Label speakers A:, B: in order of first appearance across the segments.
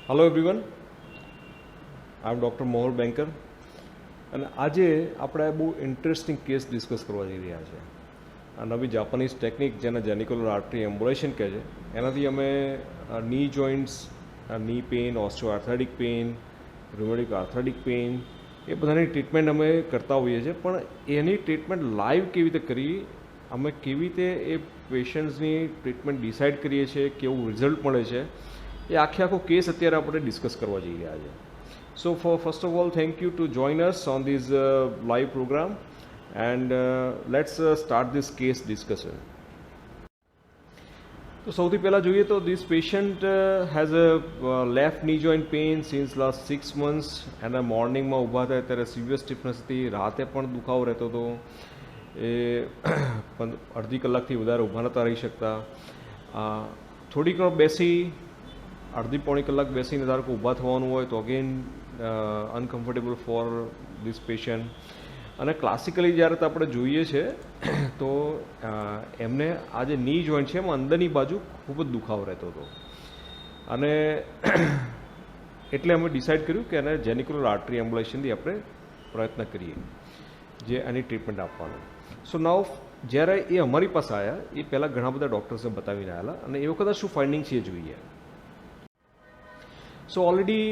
A: Hello everyone, આઈ એમ doctor મોહર banker અને આજે આપણે બહુ ઇન્ટરેસ્ટિંગ કેસ ડિસ્કસ કરવા જઈ રહ્યા છે. આ નવી જાપાનીઝ ટેકનિક જેને જેનિક્યુલર આર્ટરી એમ્બ્યુલેશન કહે છે, એનાથી અમે ની જોઇન્ટ્સ, ની પેઇન, ઓસ્ટિયોઆર્થ્રાઇટિક પેઇન, રુમેટિક આર્થ્રાઇટિક પેઇન એ બધાની ટ્રીટમેન્ટ અમે કરતા હોઈએ છીએ. પણ એની ટ્રીટમેન્ટ લાઈવ કેવી રીતે કરવી, અમે કેવી રીતે એ પેશન્ટ્સની ટ્રીટમેન્ટ ડિસાઇડ કરીએ છીએ, કેવું રિઝલ્ટ મળે છે, એ આખો કેસ અત્યારે આપણે ડિસ્કસ કરવા જઈ રહ્યા છે. So first of all thank you to join us on this live program and let's start this case discussion. તો સૌથી પહેલાં જોઈએ તો this patient has a left knee joint pain since last 6 months. એના મોર્નિંગમાં ઊભા થાય ત્યારે સિવિયર સ્ટીફનેસ હતી, રાતે પણ દુખાવો રહેતો હતો. એ અડધી કલાકથી વધારે ઊભા નહોતા રહી શકતા. થોડીક બેસી અડધી પોણી કલાક બેસીને ધારો કે ઊભા થવાનું હોય તો again uncomfortable for this patient. અને ક્લાસિકલી જ્યારે આપણે જોઈએ છે તો એમને આ જે ની જોઈન્ટ છે એમાં અંદરની બાજુ ખૂબ જ દુખાવો રહેતો હતો. અને એટલે અમે ડિસાઇડ કર્યું કે એને જેનિક્યુલર આર્ટરી એમ્બ્યુલેશનથી આપણે પ્રયત્ન કરીએ જે એની ટ્રીટમેન્ટ આપવાનો. સો નાવ જ્યારે એ અમારી પાસે આવ્યા એ પહેલાં ઘણા બધા ડૉક્ટર્સને બતાવીને આવેલા અને એ વખતે શું ફાઇન્ડિંગ છે એ જોઈએ. સો ઓલરેડી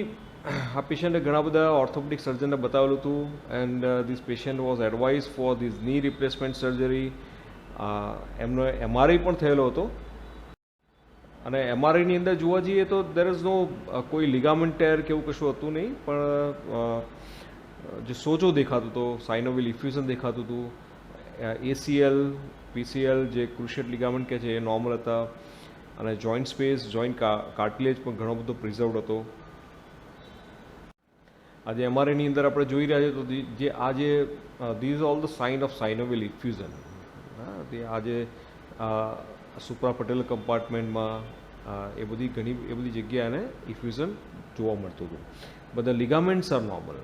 A: આ પેશન્ટે ઘણા બધા ઓર્થોપેડિક સર્જનને બતાવેલું હતું and this patient was advise for this knee replacement surgery. એમનો એમઆરઆઈ પણ થયેલો હતો અને એમઆરઆઈની અંદર જોવા જઈએ તો દેર ઇઝ નો કોઈ લિગામેન્ટ ટેર કે એવું કશું હતું નહીં, પણ જે સોજો દેખાતું હતો, સાઇનોવિલ ઇફ્યુઝન દેખાતું હતું, એસીએલ, પીસીએલ જે ક્રુશિયેટ લિગામેન્ટ કહે છે એ નોર્મલ હતા અને જોઈન્ટ સ્પેસ, જોઈન્ટ કાર્ટિલેજ પણ ઘણો બધો પ્રિઝર્વડ હતો. આજે એમઆરઆઈની અંદર આપણે જોઈ રહ્યા છીએ તો જે આજે these all the sign of synovial effusion, તે આજે સુપ્રાપટેલ કમ્પાર્ટમેન્ટમાં એ બધી જગ્યાએ ઇફ્યુઝન જોવા મળતું હતું. બધા લિગામેન્ટ્સ આર નોર્મલ.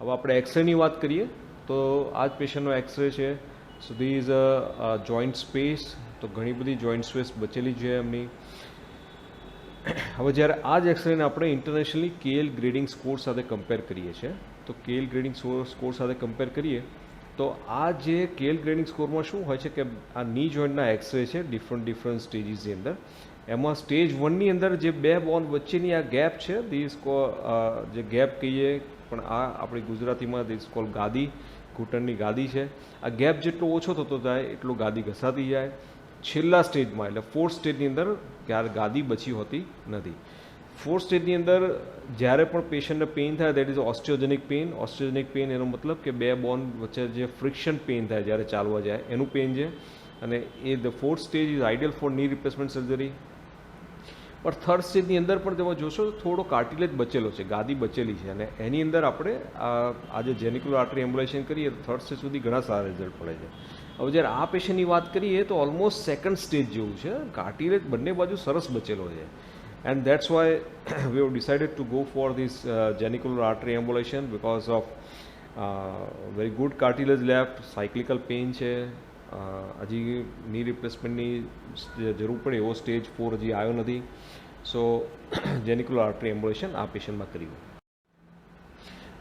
A: હવે આપણે એક્સરેની વાત કરીએ તો આ જ પેશન્ટનો એક્સરે છે. So the is a joint space, તો ઘણી બધી જોઈન્ટ સ્પેસ બચેલી છે એમની. હવે જ્યારે આ જ એક્સરેને આપણે ઇન્ટરનેશનલી કેએલ ગ્રેડિંગ સ્કોર સાથે કમ્પેર કરીએ છીએ તો કેએલ ગ્રેડિંગ સ્કોર સાથે કમ્પેર કરીએ તો આ જે કેએલ ગ્રેડિંગ સ્કોરમાં શું હોય છે કે આ ની જોઈન્ટના એક્સરે છે ડિફરન્ટ સ્ટેજીસની અંદર. એમાં સ્ટેજ 1ની અંદર જે બે બોન વચ્ચેની આ ગેપ છે જે ગેપ કહીએ, પણ આ આપણી ગુજરાતીમાં ધીસ કોલ ગાદી, ઘૂંટણની ગાદી છે. આ ગેપ જેટલો ઓછો થતો જાય એટલો ગાદી ઘસાતી જાય. છેલ્લા સ્ટેજમાં એટલે 4th સ્ટેજની અંદર ક્યારે ગાદી બચી હોતી નથી. 4th સ્ટેજની અંદર જ્યારે પણ પેશન્ટને પેઇન થાય દેટ ઇઝ ઓસ્ટિયોજેનિક પેઇન. ઓસ્ટિયોજેનિક પેઇન એનો મતલબ કે બે બોન વચ્ચે જે ફ્રિક્શન પેઇન થાય જ્યારે ચાલવા જાય એનું પેઇન છે. અને એ the 4th stage is ideal for knee replacement surgery. પણ 3rd સ્ટેજની અંદર પણ તમે જોશો તો થોડો કાર્ટિલેજ બચેલો છે, ગાદી બચેલી છે અને એની અંદર આપણે આજે જેનિક્યુલર આર્ટરી એમ્બ્યુલેશન કરીએ તો 3rd સ્ટેજ સુધી ઘણા સારા રિઝલ્ટ મળે છે. હવે જ્યારે આ પેશન્ટની વાત કરીએ તો ઓલમોસ્ટ 2nd સ્ટેજ જેવું છે, કાર્ટિલેજ બંને બાજુ સરસ બચેલો છે. And that's why we have decided to go for this genicular artery embolization because of very good cartilage left, cyclical pain છે. હજી ની રિપ્લેસમેન્ટની જરૂર પડે એવો સ્ટેજ 4 હજી આવ્યો નથી. સો જેનિક્યુલર આર્ટરી એમ્બ્યુલેશન આ પેશન્ટમાં કર્યું.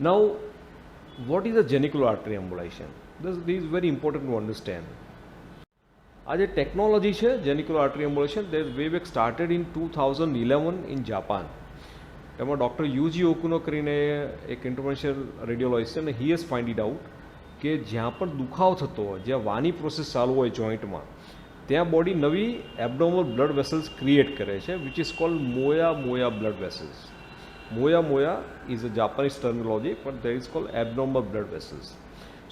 A: Now what is a genicular artery embolization? This is very important to understand. આ જે ટેકનોલોજી છે genicular artery embolization, that way back started in 2011 in Japan. એમાં ડૉક્ટર યુજી ઓકુનો કરીને એક ઇન્ટરવેન્શનલ રેડિયોલોજિસ્ટ છે અને he has find it out કે જ્યાં પણ દુખાવો થતો હોય, જ્યાં વાની પ્રોસેસ ચાલુ હોય જોઈન્ટમાં, ત્યાં બોડી નવી એબડોમલ બ્લડ વેસલ્સ ક્રિએટ કરે છે which is called moya blood vessels. Moya is a Japanese terminology પણ that is called abnormal blood vessels.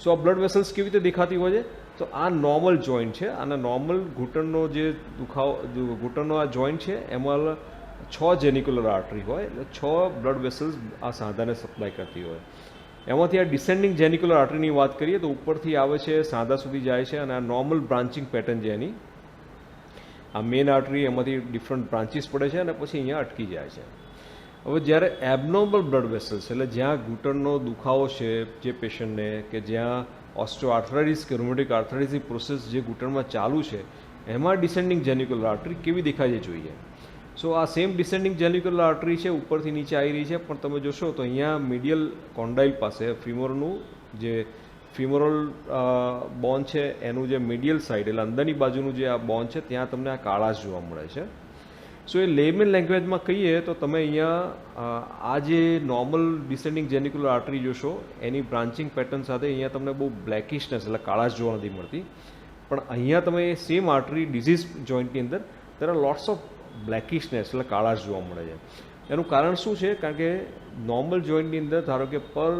A: So આ બ્લડ વેસલ્સ કેવી રીતે દેખાતી હોય છે? તો આ નોર્મલ જોઈન્ટ છે, આના નોર્મલ ઘૂંટણનો જે ઘૂંટણનો આ જોઈન્ટ છે એમાં 6 જેનિક્યુલર આર્ટરી હોય એટલે 6 બ્લડ વેસલ્સ આ સાંધાને સપ્લાય કરતી હોય. એમાંથી આ ડિસેન્ડિંગ જેનિક્યુલર આર્ટરીની વાત કરીએ તો ઉપરથી આવે છે, સાંધા સુધી જાય છે અને આ નોર્મલ બ્રાન્ચિંગ પેટર્ન છે એની. આ મેઇન આર્ટરી એમાંથી ડિફરન્ટ બ્રાન્ચીસ પડે છે અને પછી અહીંયા અટકી જાય છે. હવે જ્યારે એબનોર્મલ બ્લડ વેસલ્સ એટલે જ્યાં ઘૂંટણનો દુખાવો છે જે પેશન્ટને, કે જ્યાં ઓસ્ટિયોઆર્થ્રાઇટિસ કે રુમેટિક આર્થ્રાઇટિસની પ્રોસેસ જે ઘૂંટણમાં ચાલુ છે, એમાં ડિસેન્ડિંગ જેનિક્યુલર આર્ટરી કેવી દેખાય છે જોઈએ. સો આ સેમ ડિસેન્ડિંગ જેનિક્યુલર આર્ટરી છે, ઉપરથી નીચે આવી રહી છે, પણ તમે જોશો તો અહીંયા મીડિયલ કોન્ડાઇલ પાસે ફિમોરનું જે ફિમોરલ બોન છે એનું જે મીડિયલ સાઈડ એટલે અંદરની બાજુનું જે આ બોન છે ત્યાં તમને આ કાળાશ જોવા મળે છે. સો એ લેમેન લેંગ્વેજમાં કહીએ તો તમે અહીંયા આ જે નોર્મલ ડિસેન્ડિંગ જેનિક્યુલર આર્ટરી જોશો એની બ્રાન્ચિંગ પેટર્ન સાથે અહીંયા તમને બહુ બ્લેકિશનેસ એટલે કાળાશ જોવા નથી મળતી, પણ અહીંયા તમે સેમ આર્ટરી ડિઝીઝ જોઈન્ટની અંદર ત્યારે લોટ્સ ઓફ બ્લેકિશનેસ એટલે કાળાશ જોવા મળે છે. એનું કારણ શું છે? કારણ કે નોર્મલ જોઈન્ટની અંદર ધારો કે પર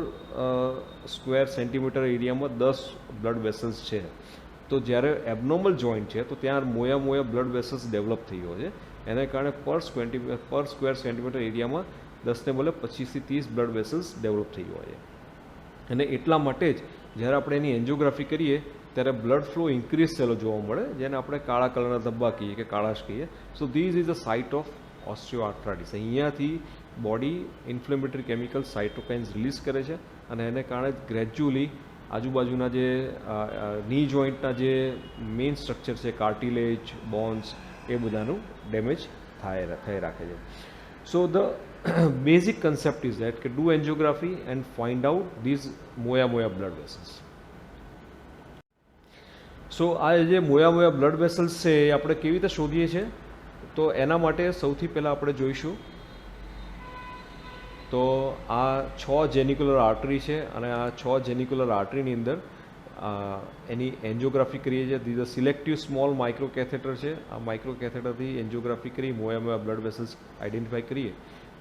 A: સ્ક્વેર સેન્ટીમીટર એરિયામાં 10 બ્લડ વેસલ્સ છે, તો જ્યારે એબનોર્મલ જોઈન્ટ છે તો ત્યાં મોયા બ્લડ વેસલ્સ ડેવલપ થઈ ગયો છે. એને કારણે પર સ્ક્વેર સેન્ટીમીટર એરિયામાં 10 ને બદલે 25 થી 30 બ્લડ વેસલ્સ ડેવલપ થઈ ગયો છે. અને એટલા માટે જ જ્યારે આપણે એની એન્જિયોગ્રાફી કરીએ ત્યારે બ્લડ ફ્લો ઇન્ક્રીઝ થયેલો જોવા મળે, જેને આપણે કાળા કલરના ધબ્બા કહીએ કે કાળાશ કહીએ. So this is a site of osteoarthritis. અહીંયાથી body inflammatory chemical cytokines release કરે છે અને એને કારણે ગ્રેજ્યુઅલી આજુબાજુના જે ની જોઈન્ટના જે મેઇન સ્ટ્રક્ચર છે, કાર્ટિલેજ, બોન્સ, એ બધાનું ડેમેજ થઈ રાખે છે. So the basic concept is that કે do angiography and find out these moya blood vessels. So આ જે મોયા બ્લડ વેસલ્સ છે એ આપણે કેવી રીતે શોધીએ છીએ? તો એના માટે સૌથી પહેલાં આપણે જોઈશું તો આ 6 જેનિક્યુલર આર્ટરી છે અને આ 6 જેનિક્યુલર આર્ટરીની અંદર એની એન્જિયોગ્રાફી કરીએ છીએ. These selective small micro catheter છે. આ માઇક્રો કેથેટરથી એન્જિયોગ્રાફી કરી મોયા બ્લડ વેસલ્સ આઈડેન્ટિફાઈ કરીએ,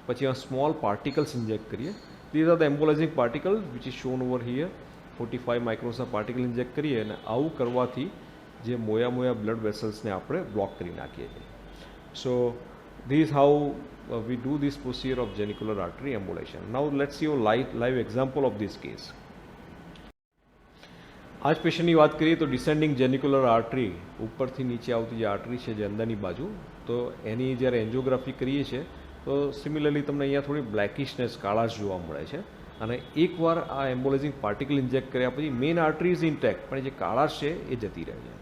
A: પછી આ સ્મોલ પાર્ટિકલ્સ ઇન્જેક્ટ કરીએ. These are the embolizing particle which is shown over here. 45 માઇક્રોસના પાર્ટિકલ ઇન્જેક્ટ કરીએ અને આવું કરવાથી જે મોયા બ્લડ વેસલ્સને આપણે બ્લોક કરી નાખીએ છીએ. So this how we do this procedure of genicular artery embolization. Now let's see a live example of this case. आज પેશન્ટની વાત કરીએ તો ડિસેન્ડિંગ જેનિક્યુલર આર્ટરી, ઉપરથી નીચે આવતી જે આર્ટરી છે જે અંદરની બાજુ, તો એની જ્યારે એન્જિયોગ્રાફી કરીએ છીએ તો સિમિલરલી તમને અહીંયા થોડી બ્લેકિશનેસ કાળાશ જોવા મળે છે. અને એકવાર આ એમ્બોલાઇઝિંગ પાર્ટિકલ ઇન્જેક્ટ કર્યા પછી મેઇન આર્ટરી ઇઝ ઇન્ટેક્ટ, પણ જે કાળાશ છે એ જતી રહે છે.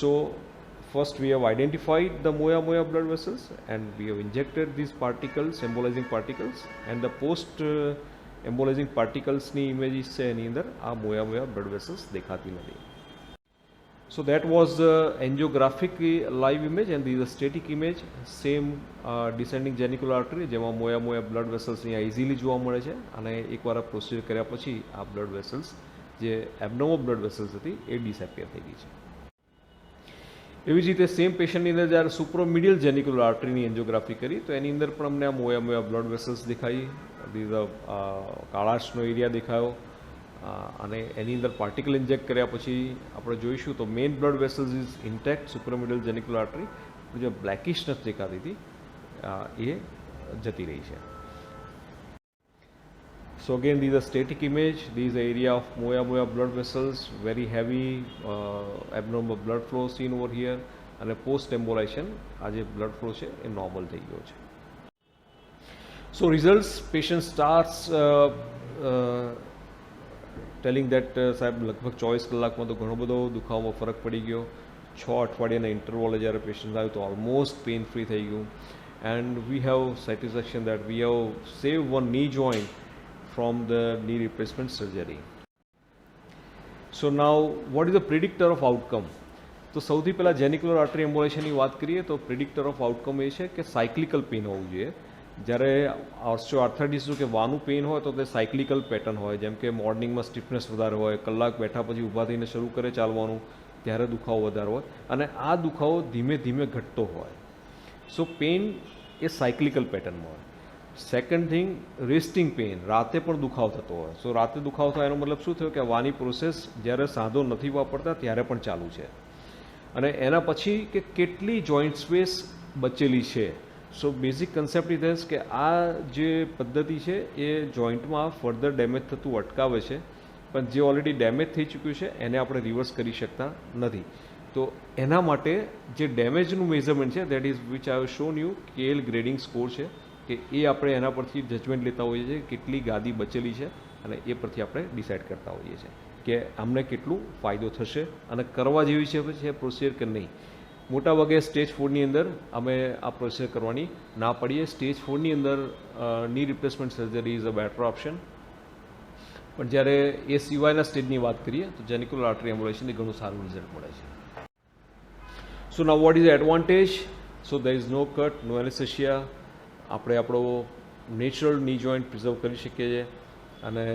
A: સો first we have identified the moya blood vessels and we have injected these particles, embolizing particles, and the post embolizing particles ની images છે એની અંદર આ મોયા blood vessels દેખાતી નથી. So that was the angiographic live image and this is a static image, same descending genicular artery જેમાં મોયા blood vessels અહીંયા easily જોવા મળે છે અને એકવાર આ પ્રોસિજર કર્યા પછી આ blood vessels જે abnormal blood vessels હતી એ ડિસએપિયર થઈ ગઈ છે. એવી જ રીતે સેમ પેશન્ટની અંદર જ્યારે સુપ્રોમિડિયલ જેનિક્યુલર આર્ટરીની એન્જિયોગ્રાફી કરી તો એની અંદર પણ અમને આ મોયા બ્લડ વેસલ્સ દેખાઈ, કાળાશનો એરિયા દેખાયો અને એની અંદર પાર્ટિકલ ઇન્જેક્ટ કર્યા પછી આપણે જોઈશું તો main blood vessels is intact superomedial genicular artery, જે બ્લેકિશનેસ દેખાતી હતી એ જતી રહી છે. So again, these are static image. These are area of moya blood vessels, very heavy abnormal blood flow seen over here, and a post embolization आज ये blood flow છે એ normal થઈ ગયો છે. So results, patient starts telling that સાહેબ લગભગ 24 કલાકમાં તો ઘણો બધો દુખાવામાં ફરક પડી ગયો. 6 અઠવાડિયાના ઇન્ટરવલે જ્યારે પેશન્ટ આવ્યું તો ઓલમોસ્ટ પેઇન ફ્રી થઈ ગયું. And we have satisfaction that we have saved one knee joint from the knee replacement surgery. So now what is the predictor of outcome? તો સૌથી પહેલાં જેનિક્યુલર આર્ટરી એમ્બોલાઇઝેશનની વાત કરીએ તો પ્રિડિક્ટર ઓફ આઉટકમ એ છે કે સાયક્લિકલ પેઇન હોવું જોઈએ. જ્યારે ઓસ્ટિયોઆર્થ્રાઇટિસનું કે વાનું પેઇન હોય તો તે સાયક્લિકલ પેટર્ન હોય, જેમ કે મોર્નિંગમાં સ્ટીફનેસ વધારે હોય, કલાક બેઠા પછી ઊભા થઈને શરૂ કરે ચાલવાનું ત્યારે દુખાવો વધારે હોય અને આ દુખાવો ધીમે ધીમે ઘટતો હોય. સો પેઇન એ સાયક્લિકલ પેટર્નમાં હોય. સેકન્ડ થિંગ, રેસ્ટિંગ પેઇન, રાતે પણ દુખાવો થતો હોય. સો રાતે દુખાવો થાય એનો મતલબ શું થયો કે વાની પ્રોસેસ જ્યારે સાંધો નથી વાપરતા ત્યારે પણ ચાલુ છે. અને એના પછી કે કેટલી જોઈન્ટ સ્પેસ બચેલી છે. સો બેઝિક કન્સેપ્ટ એ છે કે આ જે પદ્ધતિ છે એ જોઈન્ટમાં ફર્ધર ડેમેજ થતું અટકાવે છે, પણ જે ઓલરેડી ડેમેજ થઈ ચૂક્યું છે એને આપણે રિવર્સ કરી શકતા નથી. તો એના માટે જે ડેમેજનું મેઝરમેન્ટ છે that is which I have shown you KL grading score છે કે એ આપણે એના પરથી જજમેન્ટ લેતા હોઈએ છીએ કેટલી ગાદી બચેલી છે અને એ પરથી આપણે ડિસાઇડ કરતા હોઈએ છીએ કે અમને કેટલું ફાયદો થશે અને કરવા જેવી છે પ્રોસિજર કે નહીં. મોટાભાગે સ્ટેજ 4ની અંદર અમે આ પ્રોસેસ કરવાની ના પડીએ. સ્ટેજ 4ની અંદર knee replacement surgery is a better option. પણ જ્યારે એ સિવાયના સ્ટેજની વાત કરીએ તો જેનિક્યુલર આર્ટરી એમ્બ્યુલેશનથી ઘણું સારું રિઝલ્ટ મળે છે. So now what is the advantage? So there is no cut, no anaesthesia. આપણે આપણો નેચરલ ની જોઈન્ટ પ્રિઝર્વ કરી શકીએ છીએ અને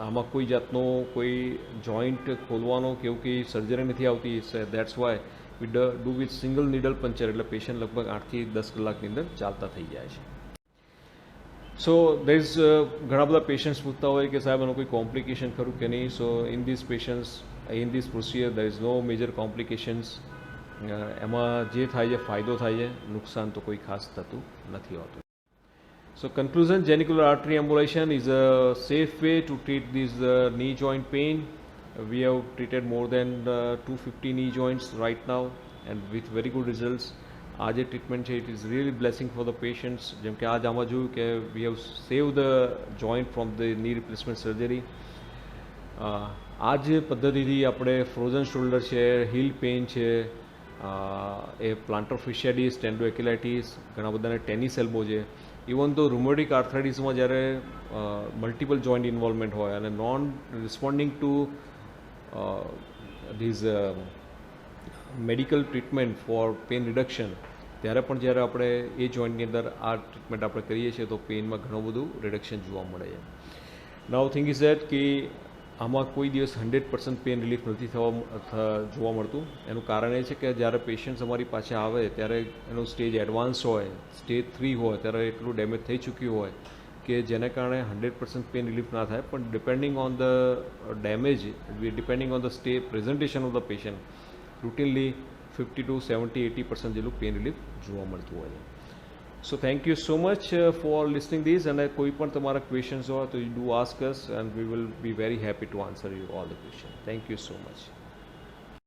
A: આમાં કોઈ જાતનો કોઈ જોઈન્ટ ખોલવાનો કે એવું કંઈ સર્જરી નથી આવતી. That's why we do with single needle puncture, એટલે પેશન્ટ લગભગ 8 થી 10 કલાકની અંદર ચાલતા થઈ જાય છે. સો દેર ઇઝ ઘણા બધા પેશન્ટ્સ પૂછતા હોય કે સાહેબ એનું કોઈ કોમ્પ્લિકેશન ખરું કે નહીં. So in this patients in this procedure there is no major complications. એમાં જે થાય છે ફાયદો થાય છે, નુકસાન તો કોઈ ખાસ થતું નથી હોતું. So conclusion, genicular artery embolization is a safe way to treat this knee joint pain. We have treated more than 250 knee joints right now and with very good results. आज ये ट्रीटमेंट है, it is really blessing for the patients. જેમ કે આજ આમાં જોયું કે we have saved the joint from the knee replacement surgery. આ જે પદ્ધતિથી આપણે ફ્રોઝન શોલ્ડર છે, હીલ પેઇન છે, એ પ્લાન્ટર ફિશિયાટીસ, ટેન્ડોએક્યુલાઇટિસ, ઘણા બધાને ટેનિસ એલ્બો છે, ઇવન તો રૂમેટિક આર્થરાઇટિસમાં જ્યારે મલ્ટિપલ જોઈન્ટ ઇન્વોલ્વમેન્ટ હોય અને non responding to these medical treatment for pain reduction, ત્યારે પણ જ્યારે આપણે એ જોઈન્ટની અંદર આ ટ્રીટમેન્ટ આપણે કરીએ છીએ તો પેઇનમાં ઘણું બધું રિડક્શન જોવા મળે છે. નાઉ થિંગ ઇઝ ધેટ કે આમાં કોઈ દિવસ 100% પેઇન રિલીફ નથી જોવા મળતું. એનું કારણ એ છે કે જ્યારે પેશન્ટ અમારી પાસે આવે ત્યારે એનું સ્ટેજ એડવાન્સ હોય, સ્ટેજ 3 હોય, ત્યારે એટલું ડેમેજ થઈ ચૂક્યું હોય કે જેને કારણે 100% પેઇન રિલીફ ના થાય. પણ depending on the damage, depending on the presentation of the patient, routinely 50 to 70-80% જેટલું પેઇન રિલીફ જોવા મળતું હોય છે. So thank you so much for listening this, and કોઈ પણ તમારા questions હોય તો you do ask us and we will be very happy to answer you all the questions. Thank you so much.